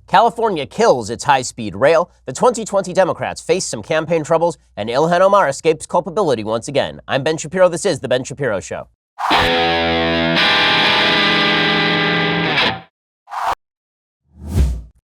California kills its high-speed rail. The 2020 Democrats face some campaign troubles, and Ilhan Omar escapes culpability once again. I'm Ben Shapiro. This is The Ben Shapiro Show.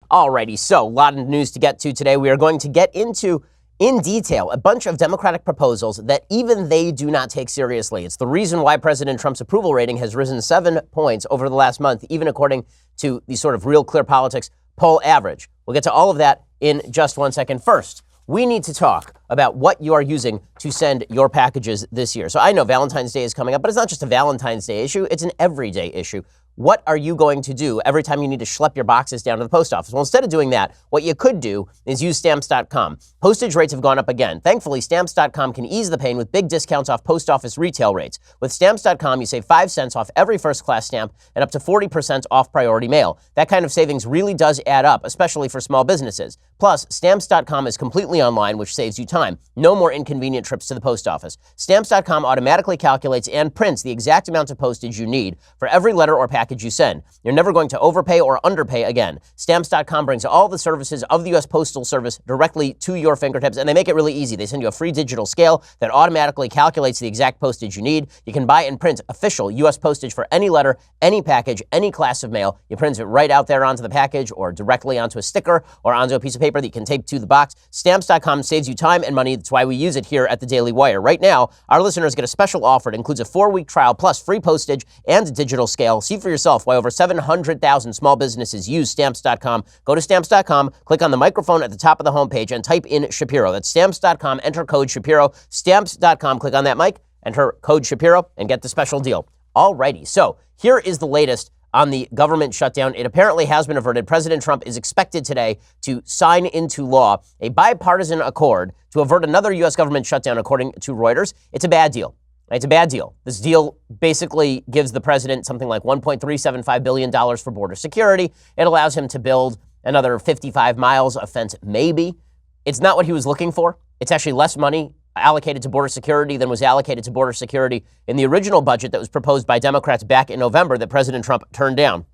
Alrighty, so a lot of news to get to today. We are going to get into, in detail, a bunch of Democratic proposals that even they do not take seriously. It's the reason why President Trump's approval rating has risen 7 points over the last month, even according to the sort of Real Clear Politics poll average. We'll get to all of that in just 1 second. First, we need to talk about what you are using to send your packages this year. So I know Valentine's Day is coming up, but it's not just a Valentine's Day issue. It's an everyday issue. What are you going to do every time you need to schlep your boxes down to the post office? Well, instead of doing that, what you could do is use Stamps.com. Postage rates have gone up again. Thankfully, Stamps.com can ease the pain with big discounts off post office retail rates. With Stamps.com, you save 5 cents off every first-class stamp and up to 40% off priority mail. That kind of savings really does add up, especially for small businesses. Plus, Stamps.com is completely online, which saves you time. No more inconvenient trips to the post office. Stamps.com automatically calculates and prints the exact amount of postage you need for every letter or package you send. You're never going to overpay or underpay again. Stamps.com brings all the services of the U.S. Postal Service directly to your fingertips, and they make it really easy. They send you a free digital scale that automatically calculates the exact postage you need. You can buy and print official U.S. postage for any letter, any package, any class of mail. You print it right out there onto the package or directly onto a sticker or onto a piece of paper that you can tape to the box. Stamps.com saves you time and money. That's why we use it here at the Daily Wire. Right now, our listeners get a special offer. It includes a 4-week trial plus free postage and a digital scale. See for yourself why over 700,000 small businesses use Stamps.com. Go to Stamps.com, click on the microphone at the top of the homepage, and type in Shapiro. That's Stamps.com, enter code Shapiro. Stamps.com, click on that mic, enter code Shapiro, and get the special deal. Alrighty, so here is the latest on the government shutdown. It apparently has been averted. President Trump is expected today to sign into law a bipartisan accord to avert another U.S. government shutdown, according to Reuters. It's a bad deal. It's a bad deal. This deal basically gives the president something like $1.375 billion for border security. It allows him to build another 55 miles of fence, maybe. It's not what he was looking for. It's actually less money allocated to border security than was allocated to border security in the original budget that was proposed by Democrats back in November that President Trump turned down.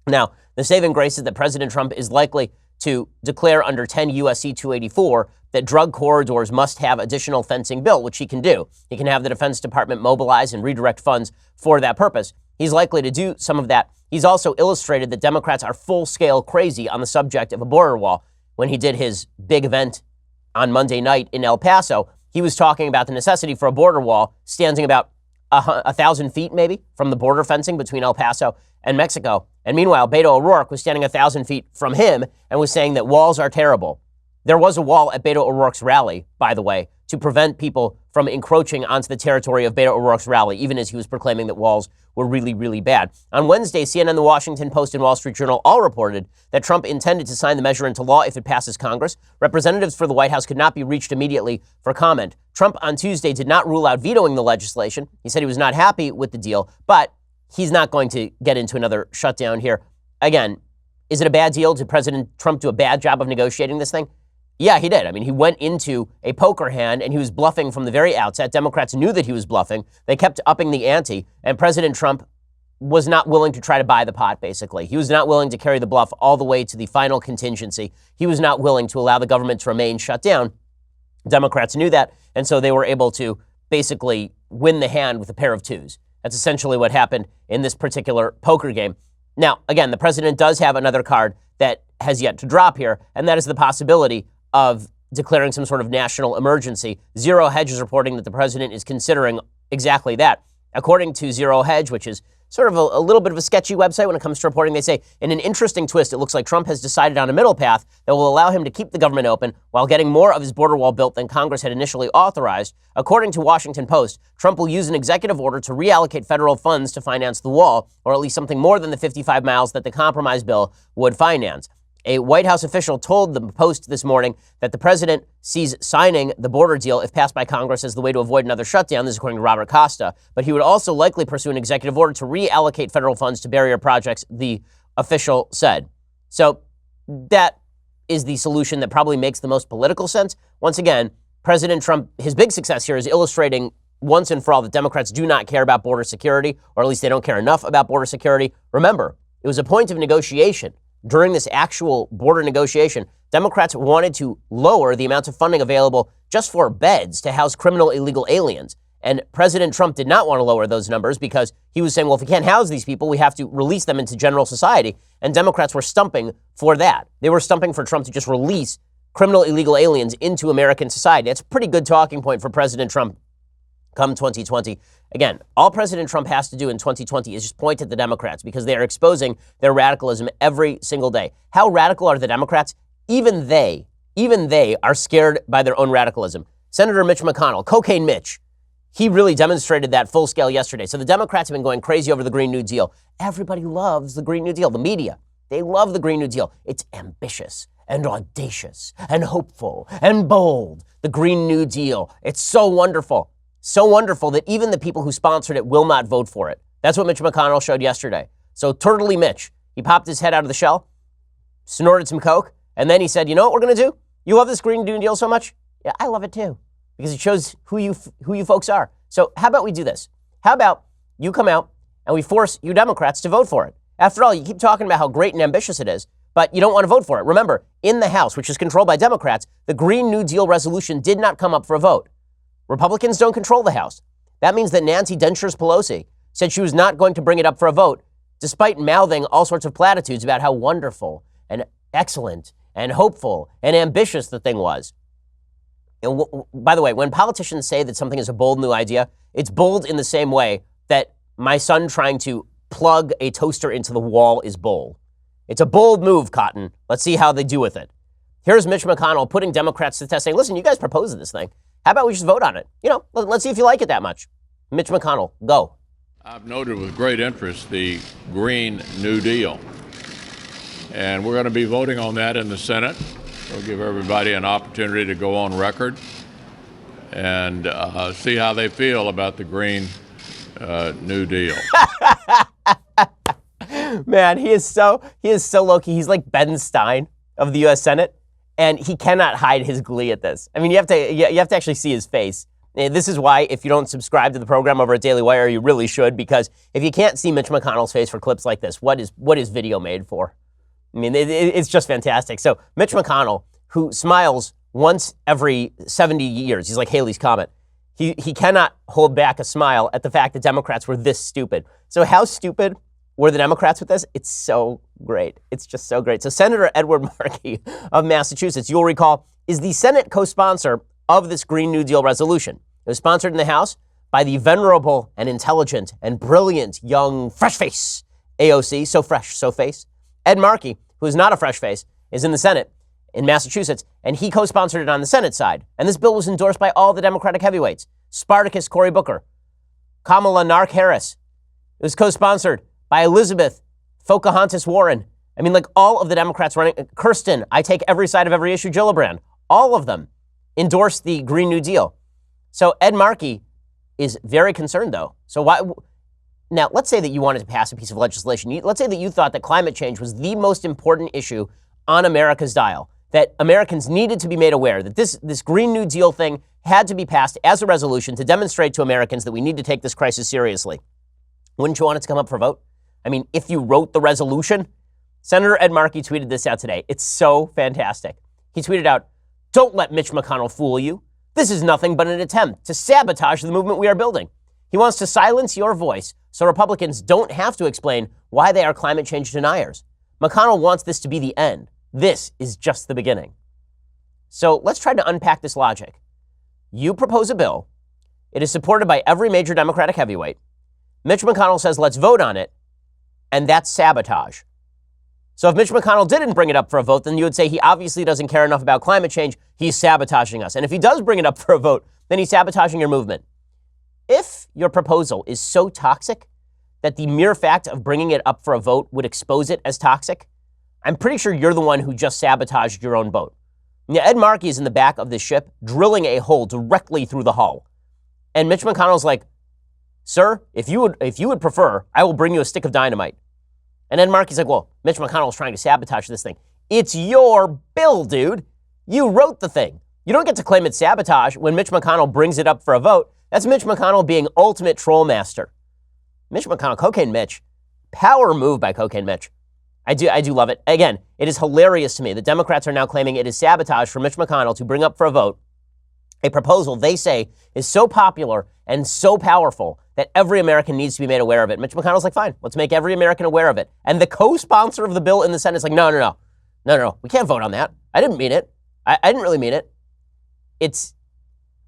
Now, the saving grace is that President Trump is likely to declare under 10 U.S.C. 284 that drug corridors must have additional fencing built, which he can do. He can have the Defense Department mobilize and redirect funds for that purpose. He's likely to do some of that. He's also illustrated that Democrats are full-scale crazy on the subject of a border wall. When he did his big event on Monday night in El Paso, he was talking about the necessity for a border wall standing about 1,000 feet maybe from the border fencing between El Paso and Mexico. And meanwhile, Beto O'Rourke was standing 1,000 feet from him and was saying that walls are terrible. There was a wall at Beto O'Rourke's rally, by the way, to prevent people from encroaching onto the territory of Beto O'Rourke's rally, even as he was proclaiming that walls were really, really bad. On Wednesday, CNN, The Washington Post, and Wall Street Journal all reported that Trump intended to sign the measure into law if it passes Congress. Representatives for the White House could not be reached immediately for comment. Trump on Tuesday did not rule out vetoing the legislation. He said he was not happy with the deal, but he's not going to get into another shutdown here. Again, is it a bad deal? Did President Trump do a bad job of negotiating this thing? Yeah, he did. I mean, he went into a poker hand and he was bluffing from the very outset. Democrats knew that he was bluffing. They kept upping the ante, and President Trump was not willing to try to buy the pot, basically. He was not willing to carry the bluff all the way to the final contingency. He was not willing to allow the government to remain shut down. Democrats knew that, and so they were able to basically win the hand with a pair of twos. That's essentially what happened in this particular poker game. Now, again, the president does have another card that has yet to drop here, and that is the possibility of declaring some sort of national emergency. Zero Hedge is reporting that the president is considering exactly that. According to Zero Hedge, which is sort of a little bit of a sketchy website when it comes to reporting, they say, in an interesting twist, it looks like Trump has decided on a middle path that will allow him to keep the government open while getting more of his border wall built than Congress had initially authorized. According to Washington Post, Trump will use an executive order to reallocate federal funds to finance the wall, or at least something more than the 55 miles that the compromise bill would finance. A White House official told the Post this morning that the president sees signing the border deal, if passed by Congress, as the way to avoid another shutdown. This is according to Robert Costa. But he would also likely pursue an executive order to reallocate federal funds to barrier projects, the official said. So that is the solution that probably makes the most political sense. Once again, President Trump, his big success here is illustrating once and for all that Democrats do not care about border security, or at least they don't care enough about border security. Remember, it was a point of negotiation during this actual border negotiation, Democrats wanted to lower the amount of funding available just for beds to house criminal illegal aliens. And President Trump did not want to lower those numbers because he was saying, well, if we can't house these people, we have to release them into general society. And Democrats were stumping for that. They were stumping for Trump to just release criminal illegal aliens into American society. It's a pretty good talking point for President Trump come 2020. Again, all President Trump has to do in 2020 is just point at the Democrats because they are exposing their radicalism every single day. How radical are the Democrats? Even they are scared by their own radicalism. Senator Mitch McConnell, Cocaine Mitch, he really demonstrated that full scale yesterday. So the Democrats have been going crazy over the Green New Deal. Everybody loves the Green New Deal. The media, they love the Green New Deal. It's ambitious and audacious and hopeful and bold. The Green New Deal. It's so wonderful. So wonderful that even the people who sponsored it will not vote for it. That's what Mitch McConnell showed yesterday. So Turtley Mitch, he popped his head out of the shell, snorted some coke, and then he said, you know what we're going to do? You love this Green New Deal so much? Yeah, I love it too. Because it shows who you folks are. So how about we do this? How about you come out and we force you Democrats to vote for it? After all, you keep talking about how great and ambitious it is, but you don't want to vote for it. Remember, in the House, which is controlled by Democrats, the Green New Deal resolution did not come up for a vote. Republicans don't control the House. That means that Nancy Dentures Pelosi said she was not going to bring it up for a vote, despite mouthing all sorts of platitudes about how wonderful and excellent and hopeful and ambitious the thing was. And by the way, when politicians say that something is a bold new idea, it's bold in the same way that my son trying to plug a toaster into the wall is bold. It's a bold move, Cotton. Let's see how they do with it. Here's Mitch McConnell putting Democrats to the test, saying, listen, you guys proposed this thing. How about we just vote on it? You know, let's see if you like it that much. Mitch McConnell, go. I've noted with great interest the Green New Deal. And we're going to be voting on that in the Senate. We'll give everybody an opportunity to go on record and see how they feel about the Green New Deal. Man, he is so low-key. He's like Ben Stein of the U.S. Senate, and he cannot hide his glee at this. I mean, you have to actually see his face. And this is why, if you don't subscribe to the program over at Daily Wire, you really should, because if you can't see Mitch McConnell's face for clips like this, what is video made for? I mean, it's just fantastic. So Mitch McConnell, who smiles once every 70 years, he's like Halley's Comet. He cannot hold back a smile at the fact that Democrats were this stupid. So how stupid were the Democrats with this? It's so great. It's just so great. So Senator Edward Markey of Massachusetts, you'll recall, is the Senate co-sponsor of this Green New Deal resolution. It was sponsored in the House by the venerable and intelligent and brilliant young fresh face AOC, so fresh, so face. Ed Markey, who is not a fresh face, is in the Senate in Massachusetts, and he co-sponsored it on the Senate side. And this bill was endorsed by all the Democratic heavyweights. Spartacus Cory Booker, Kamala Harris. It was co-sponsored by Elizabeth Pocahontas Warren. I mean, like all of the Democrats running, Kirsten, I take every side of every issue, Gillibrand, all of them endorsed the Green New Deal. So Ed Markey is very concerned, though. So why? Now, let's say that you wanted to pass a piece of legislation. Let's say that you thought that climate change was the most important issue on America's dial, that Americans needed to be made aware that this Green New Deal thing had to be passed as a resolution to demonstrate to Americans that we need to take this crisis seriously. Wouldn't you want it to come up for a vote? I mean, if you wrote the resolution, Senator Ed Markey tweeted this out today. It's so fantastic. He tweeted out, "Don't let Mitch McConnell fool you. This is nothing but an attempt to sabotage the movement we are building. He wants to silence your voice so Republicans don't have to explain why they are climate change deniers. McConnell wants this to be the end. This is just the beginning." So let's try to unpack this logic. You propose a bill. It is supported by every major Democratic heavyweight. Mitch McConnell says, let's vote on it. And that's sabotage. So if Mitch McConnell didn't bring it up for a vote, then you would say he obviously doesn't care enough about climate change. He's sabotaging us. And if he does bring it up for a vote, then he's sabotaging your movement. If your proposal is so toxic that the mere fact of bringing it up for a vote would expose it as toxic, I'm pretty sure you're the one who just sabotaged your own boat. Now, Ed Markey is in the back of the ship, drilling a hole directly through the hull. And Mitch McConnell's like, "Sir, if you would prefer, I will bring you a stick of dynamite." And Ed Markey's like, "Well, Mitch McConnell's trying to sabotage this thing." It's your bill, dude. You wrote the thing. You don't get to claim it's sabotage when Mitch McConnell brings it up for a vote. That's Mitch McConnell being ultimate troll master. Mitch McConnell, Cocaine Mitch, power move by Cocaine Mitch. I do love it. Again, it is hilarious to me. The Democrats are now claiming it is sabotage for Mitch McConnell to bring up for a vote a proposal they say is so popular and so powerful that every American needs to be made aware of it. Mitch McConnell's like, fine, let's make every American aware of it. And the co-sponsor of the bill in the Senate is like, no, we can't vote on that. I didn't mean it. I didn't really mean it. It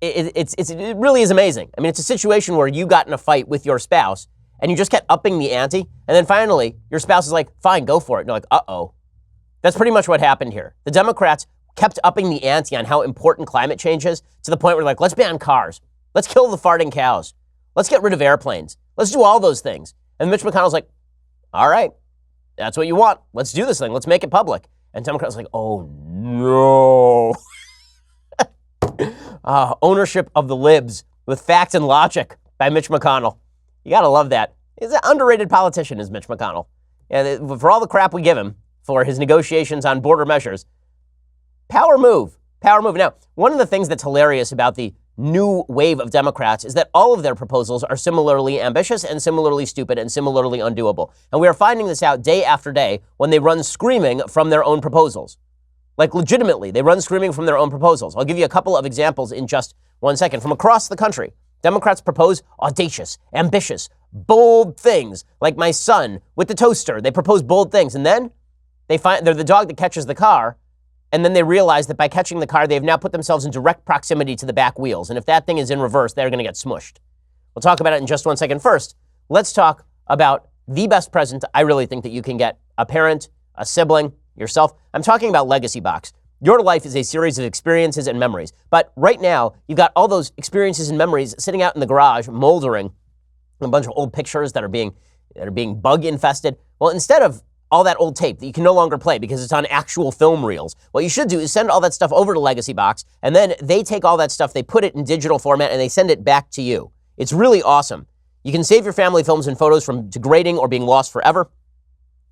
really is amazing. I mean, it's a situation where you got in a fight with your spouse and you just kept upping the ante. And then finally, your spouse is like, fine, go for it. And you're like, uh-oh. That's pretty much what happened here. The Democrats kept upping the ante on how important climate change is to the point where like, let's ban cars. Let's kill the farting cows. Let's get rid of airplanes. Let's do all those things. And Mitch McConnell's like, all right, that's what you want. Let's do this thing. Let's make it public. And Democrats are like, oh no. Ownership of the libs with facts and logic by Mitch McConnell. You got to love that. He's an underrated politician, is Mitch McConnell. And for all the crap we give him for his negotiations on border measures, power move. Now, one of the things that's hilarious about the new wave of Democrats is that all of their proposals are similarly ambitious and similarly stupid and similarly undoable. And we are finding this out day after day when they run screaming from their own proposals. Like legitimately, they run screaming from their own proposals. I'll give you a couple of examples in just 1 second. From across the country, Democrats propose audacious, ambitious, bold things. Like my son with the toaster, they propose bold things. And then they find they're the dog that catches the car. And then they realize that by catching the car, they have now put themselves in direct proximity to the back wheels. And if that thing is in reverse, they're going to get smushed. We'll talk about it in just 1 second. First, let's talk about the best present I really think that you can get a parent, a sibling, yourself. I'm talking about Legacy Box. Your life is a series of experiences and memories. But right now, you've got all those experiences and memories sitting out in the garage, moldering, a bunch of old pictures that are being bug infested. Well, instead of all that old tape that you can no longer play because it's on actual film reels, what you should do is send all that stuff over to Legacy Box, and then they take all that stuff, they put it in digital format, and they send it back to you. It's really awesome. You can save your family films and photos from degrading or being lost forever.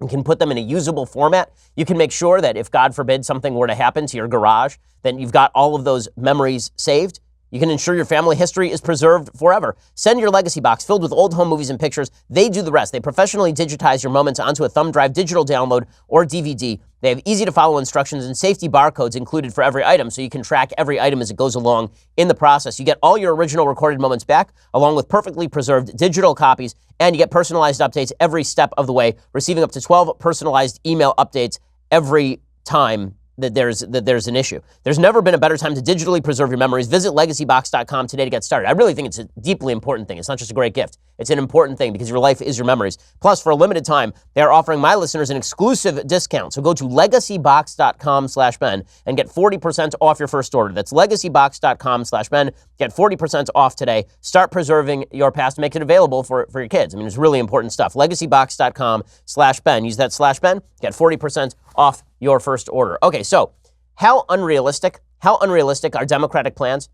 You can put them in a usable format. You can make sure that if, God forbid, something were to happen to your garage, then you've got all of those memories saved. You can ensure your family history is preserved forever. Send your Legacy Box filled with old home movies and pictures. They do the rest. They professionally digitize your moments onto a thumb drive, digital download, or DVD. They have easy-to-follow instructions and safety barcodes included for every item, so you can track every item as it goes along in the process. You get all your original recorded moments back, along with perfectly preserved digital copies, and you get personalized updates every step of the way, receiving up to 12 personalized email updates every time that there's an issue. There's never been a better time to digitally preserve your memories. Visit legacybox.com today to get started. I really think it's a deeply important thing. It's not just a great gift. It's an important thing because your life is your memories. Plus, for a limited time, they are offering my listeners an exclusive discount. So go to legacybox.com/Ben and get 40% off your first order. That's legacybox.com/Ben. Get 40% off today. Start preserving your past. Make it available for your kids. I mean, it's really important stuff. Legacybox.com/Ben. Use that /Ben. Get 40% off your first order. Okay, so how unrealistic are Democratic plans?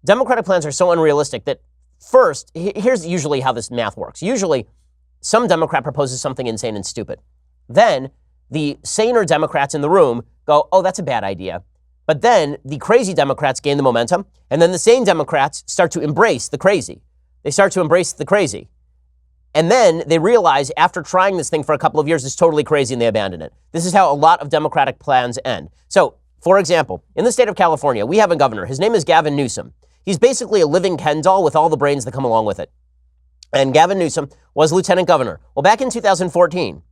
Democratic plans are so unrealistic that first, here's usually how this math works. Usually, some Democrat proposes something insane and stupid. Then, the saner Democrats in the room go, oh, that's a bad idea. But then, the crazy Democrats gain the momentum, and then the sane Democrats start to embrace the crazy. They start to embrace the crazy. And then they realize after trying this thing for a couple of years, it's totally crazy and they abandon it. This is how a lot of Democratic plans end. So, for example, in the state of California, we have a governor. His name is Gavin Newsom. He's basically a living Ken doll with all the brains that come along with it. And Gavin Newsom was lieutenant governor. Well, back in 2014,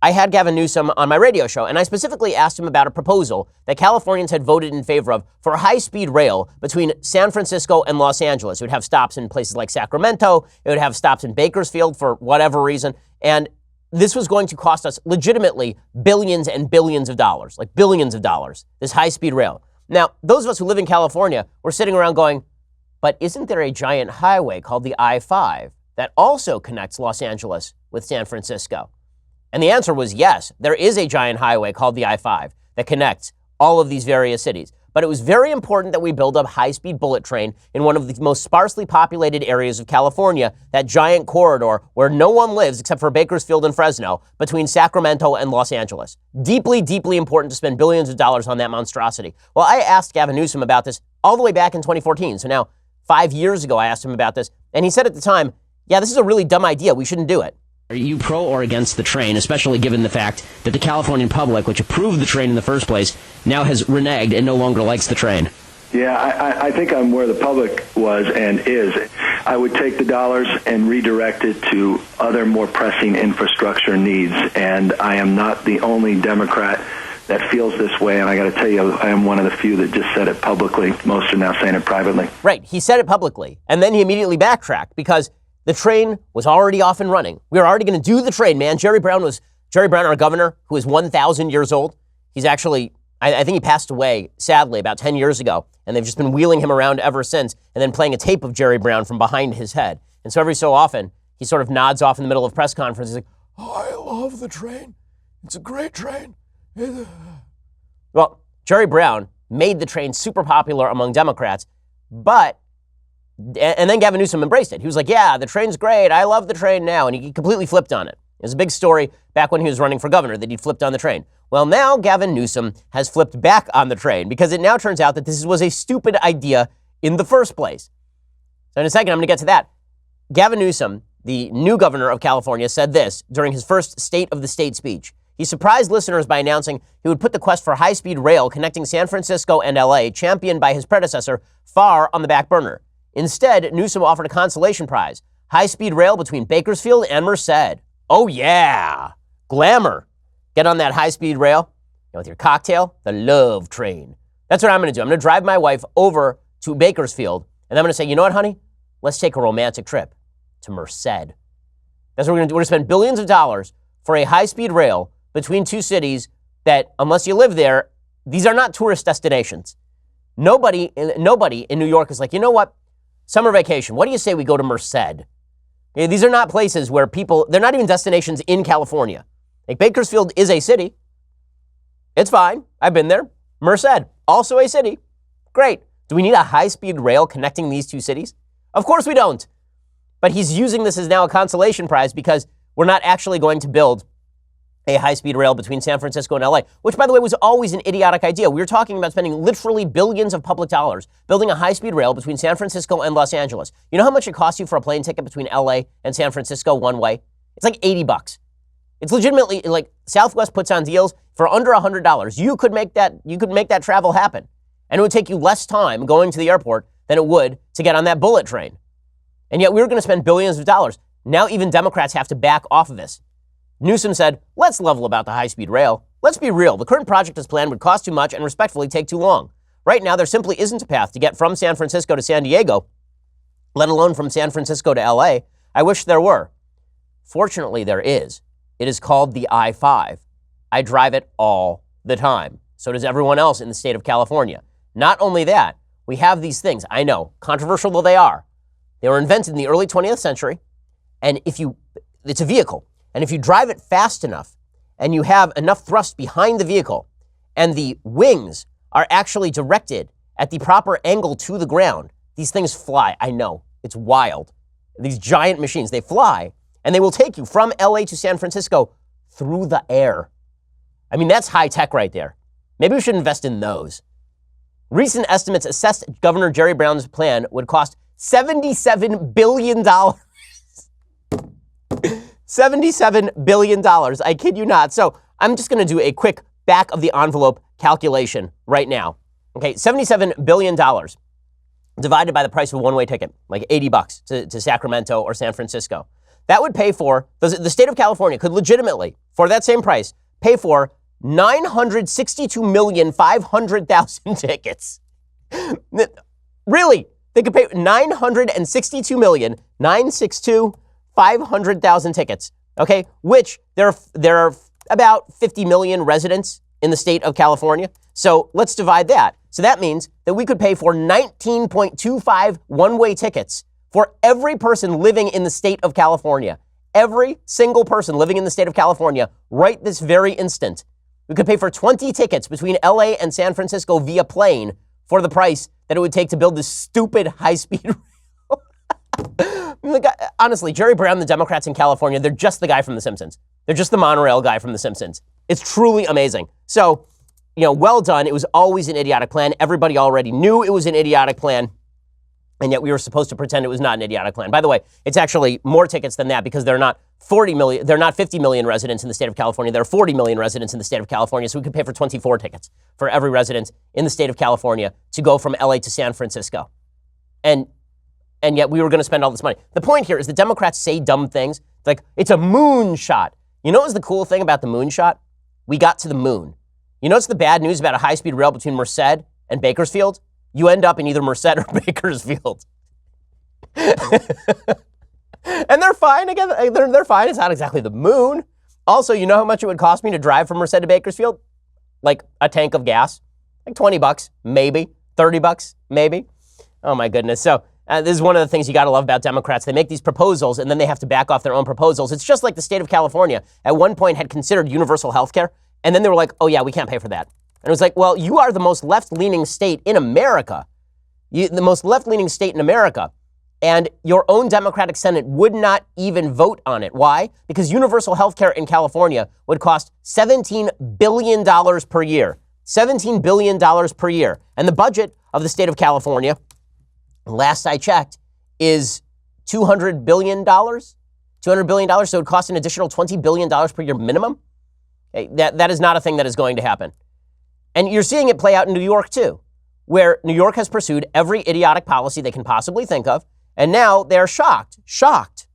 I had Gavin Newsom on my radio show, and I specifically asked him about a proposal that Californians had voted in favor of for high-speed rail between San Francisco and Los Angeles. It would have stops in places like Sacramento. It would have stops in Bakersfield for whatever reason. And this was going to cost us legitimately billions and billions of dollars, like billions of dollars, this high-speed rail. Now, those of us who live in California were sitting around going, but isn't there a giant highway called the I-5 that also connects Los Angeles with San Francisco? And the answer was yes, there is a giant highway called the I-5 that connects all of these various cities. But it was very important that we build a high-speed bullet train in one of the most sparsely populated areas of California, that giant corridor where no one lives except for Bakersfield and Fresno, between Sacramento and Los Angeles. Deeply, deeply important to spend billions of dollars on that monstrosity. Well, I asked Gavin Newsom about this all the way back in 2014. So now, 5 years ago, I asked him about this. And he said at the time, yeah, this is a really dumb idea. We shouldn't do it. Are you pro or against the train, especially given the fact that the Californian public, which approved the train in the first place, now has reneged and no longer likes the train? Yeah, I think I'm where the public was and is. I would take the dollars and redirect it to other more pressing infrastructure needs. And I am not the only Democrat that feels this way. And I got to tell you, I am one of the few that just said it publicly. Most are now saying it privately. Right. He said it publicly. And then he immediately backtracked because the train was already off and running. We were already going to do the train, man. Jerry Brown, our governor, who is 1,000 years old. He's actually, I think he passed away, sadly, about 10 years ago. And they've just been wheeling him around ever since and then playing a tape of Jerry Brown from behind his head. And so every so often, he sort of nods off in the middle of a press conference. He's like, oh, I love the train. It's a great train. Well, Jerry Brown made the train super popular among Democrats, and then Gavin Newsom embraced it. He was like, yeah, the train's great. I love the train now. And he completely flipped on it. It was a big story back when he was running for governor that he'd flipped on the train. Well, now Gavin Newsom has flipped back on the train because it now turns out that this was a stupid idea in the first place. So in a second, I'm going to get to that. Gavin Newsom, the new governor of California, said this during his first State of the State speech. He surprised listeners by announcing he would put the quest for high-speed rail connecting San Francisco and LA, championed by his predecessor, far on the back burner. Instead, Newsom offered a consolation prize, high-speed rail between Bakersfield and Merced. Oh, yeah. Glamour. Get on that high-speed rail with your cocktail, the love train. That's what I'm going to do. I'm going to drive my wife over to Bakersfield, and I'm going to say, you know what, honey? Let's take a romantic trip to Merced. That's what we're going to do. We're going to spend billions of dollars for a high-speed rail between two cities that, unless you live there, these are not tourist destinations. Nobody in New York is like, you know what? Summer vacation. What do you say we go to Merced? Okay, these are not places where they're not even destinations in California. Like Bakersfield is a city. It's fine. I've been there. Merced, also a city. Great. Do we need a high-speed rail connecting these two cities? Of course we don't. But he's using this as now a consolation prize because we're not actually going to build a high-speed rail between San Francisco and LA, which, by the way, was always an idiotic idea. We were talking about spending literally billions of public dollars building a high-speed rail between San Francisco and Los Angeles. You know how much it costs you for a plane ticket between LA and San Francisco one way? It's like $80. It's legitimately like Southwest puts on deals for under $100. You could make that travel happen. And it would take you less time going to the airport than it would to get on that bullet train. And yet we were going to spend billions of dollars. Now even Democrats have to back off of this. Newsom said, let's level about the high-speed rail. Let's be real. The current project as planned would cost too much and respectfully take too long. Right now, there simply isn't a path to get from San Francisco to San Diego, let alone from San Francisco to LA. I wish there were. Fortunately, there is. It is called the I-5. I drive it all the time. So does everyone else in the state of California. Not only that, we have these things. I know, controversial though they are. They were invented in the early 20th century. And it's a vehicle. And if you drive it fast enough and you have enough thrust behind the vehicle and the wings are actually directed at the proper angle to the ground, these things fly. I know. It's wild. These giant machines, they fly and they will take you from LA to San Francisco through the air. I mean, that's high tech right there. Maybe we should invest in those. Recent estimates assessed Governor Jerry Brown's plan would cost $77 billion. $77 billion. I kid you not. So I'm just going to do a quick back of the envelope calculation right now. Okay, $77 billion divided by the price of a one-way ticket, like $80 to Sacramento or San Francisco. That would pay for, the state of California could legitimately, for that same price, pay for 962,500,000 tickets. Really? They could pay 962,500,000 tickets, okay? Which there are about 50 million residents in the state of California. So let's divide that. So that means that we could pay for 19.25 one-way tickets for every person living in the state of California. Every single person living in the state of California right this very instant. We could pay for 20 tickets between LA and San Francisco via plane for the price that it would take to build this stupid high-speed rail. Honestly, Jerry Brown, the Democrats in California, they're just the guy from The Simpsons. They're just the monorail guy from The Simpsons. It's truly amazing. So, well done. It was always an idiotic plan. Everybody already knew it was an idiotic plan. And yet we were supposed to pretend it was not an idiotic plan. By the way, it's actually more tickets than that because they're not 40 million. There are not 50 million residents in the state of California. There are 40 million residents in the state of California. So we could pay for 24 tickets for every resident in the state of California to go from LA to San Francisco. And yet we were going to spend all this money. The point here is the Democrats say dumb things like it's a moon shot. You know what was the cool thing about the moon shot? We got to the moon. You know what's the bad news about a high-speed rail between Merced and Bakersfield? You end up in either Merced or Bakersfield. And they're fine again. They're fine. It's not exactly the moon. Also, you know how much it would cost me to drive from Merced to Bakersfield? Like a tank of gas. Like $20, maybe. $30, maybe. Oh my goodness. So this is one of the things you got to love about Democrats. They make these proposals and then they have to back off their own proposals. It's just like the state of California at one point had considered universal health care. And then they were like, oh yeah, we can't pay for that. And it was like, well, you are the most left-leaning state in America. The most left-leaning state in America. And your own Democratic Senate would not even vote on it. Why? Because universal health care in California would cost $17 billion per year. $17 billion per year. And the budget of the state of California, last I checked, is $200 billion. $200 billion, so it would cost an additional $20 billion per year minimum. That is not a thing that is going to happen. And you're seeing it play out in New York, too, where New York has pursued every idiotic policy they can possibly think of, and now they're shocked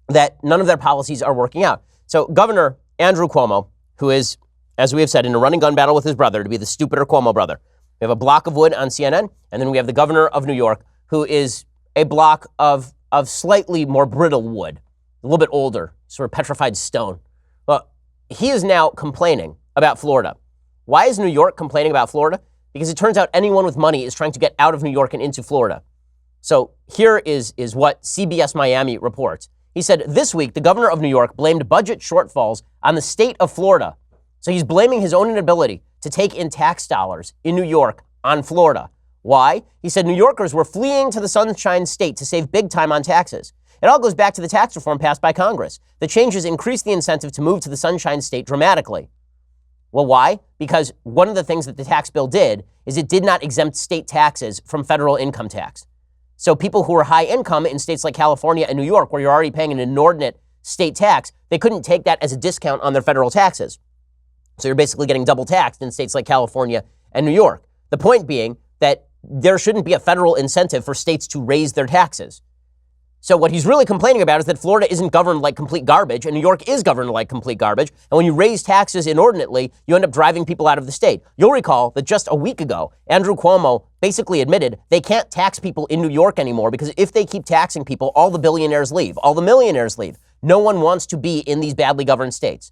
that none of their policies are working out. So Governor Andrew Cuomo, who is, as we have said, in a running gun battle with his brother to be the stupider Cuomo brother. We have a block of wood on CNN, and then we have the governor of New York, who is a block of slightly more brittle wood, a little bit older, sort of petrified stone. Well, he is now complaining about Florida. Why is New York complaining about Florida? Because it turns out anyone with money is trying to get out of New York and into Florida. So here is what CBS Miami reports. He said, this week, the governor of New York blamed budget shortfalls on the state of Florida. So he's blaming his own inability to take in tax dollars in New York on Florida. Why? He said New Yorkers were fleeing to the Sunshine State to save big time on taxes. It all goes back to the tax reform passed by Congress. The changes increased the incentive to move to the Sunshine State dramatically. Well, why? Because one of the things that the tax bill did is it did not exempt state taxes from federal income tax. So people who were high income in states like California and New York, where you're already paying an inordinate state tax, they couldn't take that as a discount on their federal taxes. So you're basically getting double taxed in states like California and New York. The point being that there shouldn't be a federal incentive for states to raise their taxes. So what he's really complaining about is that Florida isn't governed like complete garbage, and New York is governed like complete garbage. And when you raise taxes inordinately, you end up driving people out of the state. You'll recall that just a week ago, Andrew Cuomo basically admitted they can't tax people in New York anymore because if they keep taxing people, all the billionaires leave, all the millionaires leave. No one wants to be in these badly governed states.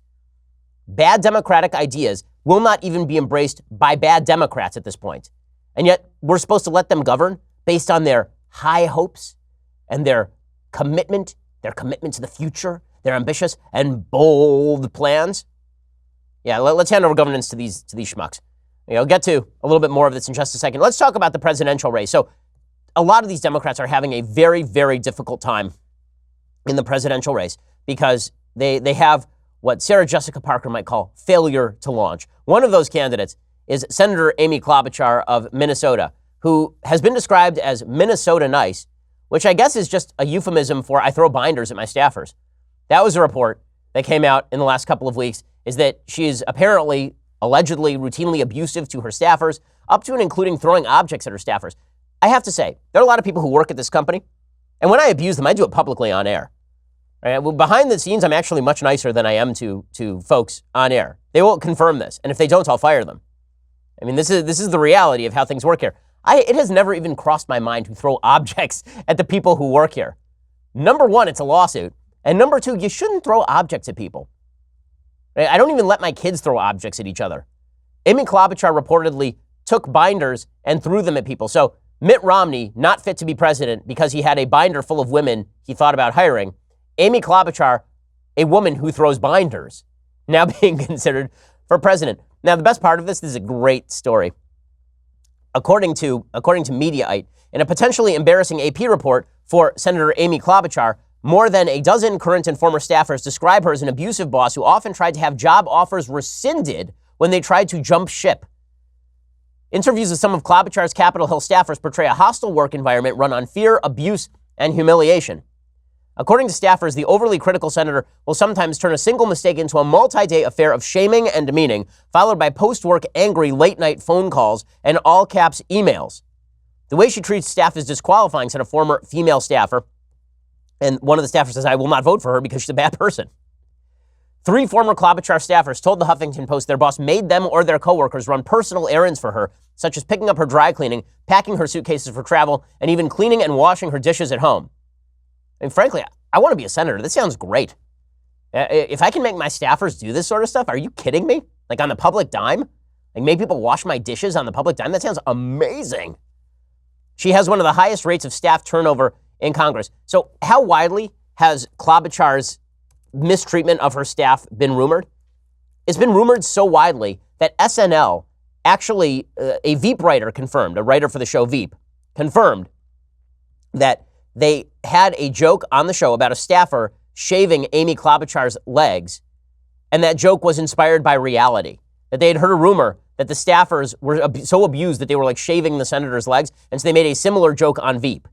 Bad Democratic ideas will not even be embraced by bad Democrats at this point. And yet we're supposed to let them govern based on their high hopes and their commitment to the future, their ambitious and bold plans. Yeah, let's hand over governance to these schmucks. I'll get to a little bit more of this in just a second. Let's talk about the presidential race. So a lot of these Democrats are having a very, very difficult time in the presidential race because they have what Sarah Jessica Parker might call failure to launch. One of those candidates is Senator Amy Klobuchar of Minnesota, who has been described as Minnesota nice, which I guess is just a euphemism for I throw binders at my staffers. That was a report that came out in the last couple of weeks, is that she is apparently, allegedly, routinely abusive to her staffers, up to and including throwing objects at her staffers. I have to say, there are a lot of people who work at this company, and when I abuse them, I do it publicly on air. Right? Well, behind the scenes, I'm actually much nicer than I am to folks on air. They will confirm this, and if they don't, I'll fire them. I mean, this is the reality of how things work here. It has never even crossed my mind to throw objects at the people who work here. Number one, it's a lawsuit. And number two, you shouldn't throw objects at people. I don't even let my kids throw objects at each other. Amy Klobuchar reportedly took binders and threw them at people. So Mitt Romney, not fit to be president because he had a binder full of women he thought about hiring. Amy Klobuchar, a woman who throws binders, now being considered for president. Now, the best part of this is a great story. According to Mediaite, in a potentially embarrassing AP report for Senator Amy Klobuchar, more than a dozen current and former staffers describe her as an abusive boss who often tried to have job offers rescinded when they tried to jump ship. Interviews with some of Klobuchar's Capitol Hill staffers portray a hostile work environment run on fear, abuse, and humiliation. According to staffers, the overly critical senator will sometimes turn a single mistake into a multi-day affair of shaming and demeaning, followed by post-work angry late-night phone calls and all-caps emails. The way she treats staff is disqualifying, said a former female staffer. And one of the staffers says, I will not vote for her because she's a bad person. 3 former Klobuchar staffers told the Huffington Post their boss made them or their coworkers run personal errands for her, such as picking up her dry cleaning, packing her suitcases for travel, and even cleaning and washing her dishes at home. And frankly, I want to be a senator. This sounds great. If I can make my staffers do this sort of stuff, are you kidding me? Like on the public dime? Like make people wash my dishes on the public dime? That sounds amazing. She has one of the highest rates of staff turnover in Congress. So how widely has Klobuchar's mistreatment of her staff been rumored? It's been rumored so widely that SNL, actually a Veep writer confirmed, a writer for the show Veep, confirmed that they had a joke on the show about a staffer shaving Amy Klobuchar's legs, and that joke was inspired by reality. That they had heard a rumor that the staffers were so abused that they were like shaving the senator's legs, and so they made a similar joke on Veep.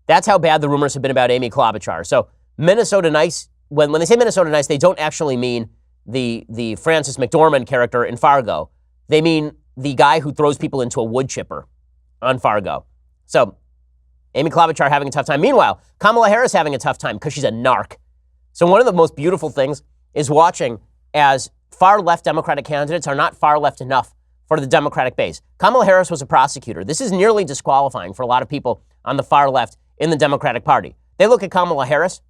That's how bad the rumors have been about Amy Klobuchar. So Minnesota Nice, when they say Minnesota Nice, they don't actually mean the Francis McDormand character in Fargo. They mean the guy who throws people into a wood chipper on Fargo. So Amy Klobuchar having a tough time. Meanwhile, Kamala Harris having a tough time because she's a narc. So one of the most beautiful things is watching as far left Democratic candidates are not far left enough for the Democratic base. Kamala Harris was a prosecutor. This is nearly disqualifying for a lot of people on the far left in the Democratic Party. They look at Kamala Harris